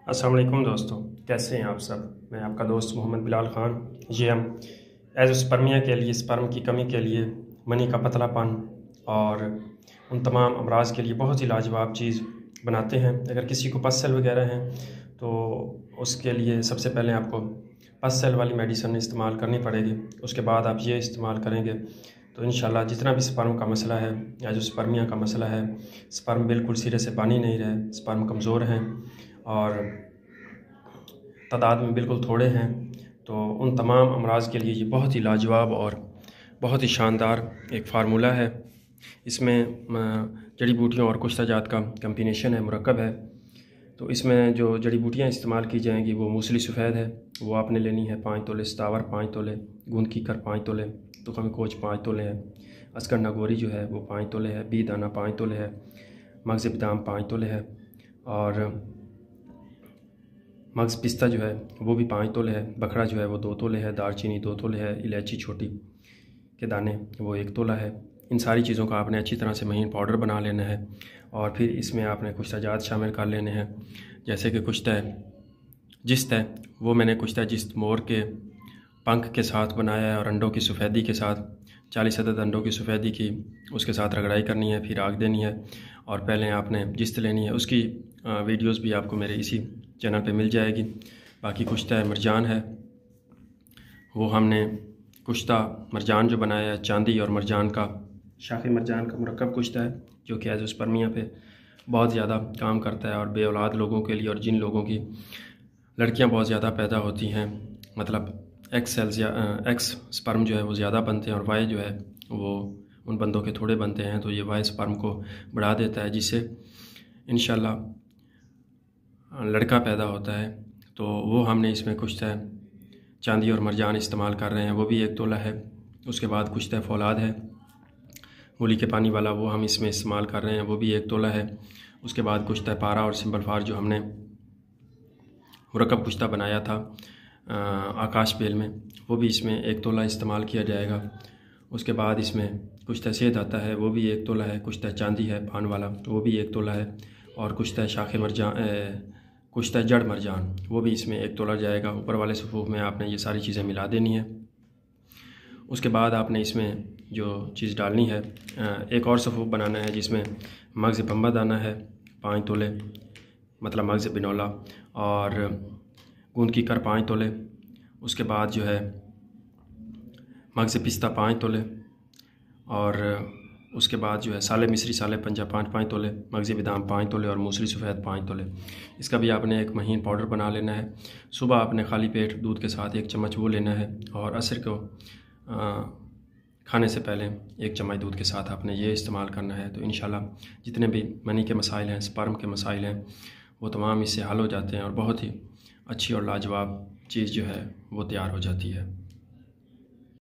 अस्सलाम वालेकुम दोस्तों, कैसे हैं आप सब। मैं आपका दोस्त मोहम्मद बिलाल ख़ान। ये हम एज़ोस्पर्मिया के लिए, स्पर्म की कमी के लिए, मनी का पतलापन और उन तमाम अमराज के लिए बहुत ही लाजवाब चीज़ बनाते हैं। अगर किसी को पस सेल वगैरह हैं तो उसके लिए सबसे पहले आपको पस सेल वाली मेडिसिन इस्तेमाल करनी पड़ेगी। उसके बाद आप ये इस्तेमाल करेंगे तो इंशाल्लाह जितना भी स्पर्म का मसला है या जो स्पर्मिया का मसला है, स्पर्म बिल्कुल सिरे से पानी नहीं रहे, स्पर्म कमज़ोर हैं और तादाद में बिल्कुल थोड़े हैं, तो उन तमाम अमराज के लिए ये बहुत ही लाजवाब और बहुत ही शानदार एक फार्मूला है। इसमें जड़ी बूटियों और कुछ जात का कम्बिनेशन है, मुरक्कब है। तो इसमें जो जड़ी बूटियाँ इस्तेमाल की जाएंगी वो मूसली सफ़ेद है, वो आपने लेनी है 5 तोले, सतावर 5 तोले, गूंद कीकर 5 तोले, तुखम कोच 5 तोले है, अस्कर नागौरी जो है वो 5 तोले है, बी दाना 5 तोले है, मगज़ बादाम 5 तोले है और मगज़ पिस्ता जो है वो भी 5 तोले है, बकरा जो है वो 2 तोले है, दालचीनी 2 तोले है, इलायची छोटी के दाने वो 1 तोला है। इन सारी चीज़ों का आपने अच्छी तरह से महीन पाउडर बना लेना है और फिर इसमें आपने कुछ जात शामिल कर लेने हैं, जैसे कि कुछ जिस्त है, वो मैंने कुछ जिस्त मोर के पंख के साथ बनाया है और अंडों की सफ़ेदी के साथ 40 अदद अंडों की सफ़ेदी की, उसके साथ रगड़ाई करनी है, फिर आग देनी है और पहले आपने जिस्त लेनी है। उसकी वीडियोस भी आपको मेरे इसी चैनल पे मिल जाएगी। बाकी कुश्ता मरजान है, वो हमने कुश्ता मरजान जो बनाया है, चांदी और मरजान का, शाखी मरजान का मुरक्कब कुश्ता है जो कि एज़ोस्पर्मिया पे बहुत ज़्यादा काम करता है और बे औलाद लोगों के लिए और जिन लोगों की लड़कियां बहुत ज़्यादा पैदा होती हैं, मतलब एक्स सेल्स या एक्स स्पर्म जो है वो ज़्यादा बनते हैं और वाई जो है वो उन बंदों के थोड़े बनते हैं, तो ये वाई स्पर्म को बढ़ा देता है जिससे इंशाल्लाह लड़का पैदा होता है। तो वो हमने इसमें कुछ चांदी और मरजान इस्तेमाल कर रहे हैं, वो भी 1 तोला है। उसके बाद कुछ फौलाद है मूली के पानी वाला, वो हम इसमें इस्तेमाल कर रहे हैं, वो भी 1 तोला है। उसके बाद कुछ पारा और सिंपल फार जो हमने मुरक्कब कुश्ता बनाया था आकाश बेल में, वो भी इसमें 1 तोला इस्तेमाल किया जाएगा। उसके बाद इसमें कुछ सेद आता है, वो भी 1 तोला है। कुछ चांदी है पान वाला, वो भी 1 तोला है। और कुछ शाखे मरजान, कुछ जड़ मरजान, वो भी इसमें 1 तोला जाएगा। ऊपर वाले सफ़ूफ में आपने ये सारी चीज़ें मिला देनी है। उसके बाद आपने इसमें जो चीज़ डालनी है, एक और सफ़ूफ बनाना है जिसमें मगज़ बम्बा दाना है 5 तोले, मतलब मगज़ बिनौला, और गूंद कीकर 5 तोले। उसके बाद जो है मगज़ पिस्ता 5 तोले और उसके बाद जो है साले मिस्री, साले पंजा 5 तोले, मगज़ बादाम 5 तोले और मूसली सफ़ेद 5 तोले। इसका भी आपने एक महीन पाउडर बना लेना है। सुबह आपने खाली पेट दूध के साथ 1 चम्मच वो लेना है और असर को खाने से पहले 1 चम्मच दूध के साथ आपने ये इस्तेमाल करना है। तो इंशाल्लाह जितने भी मनी के मसाइल हैं, स्पर्म के मसाइल हैं, वो तमाम इससे हल हो जाते हैं और बहुत ही अच्छी और लाजवाब चीज़ जो है वो तैयार हो जाती है।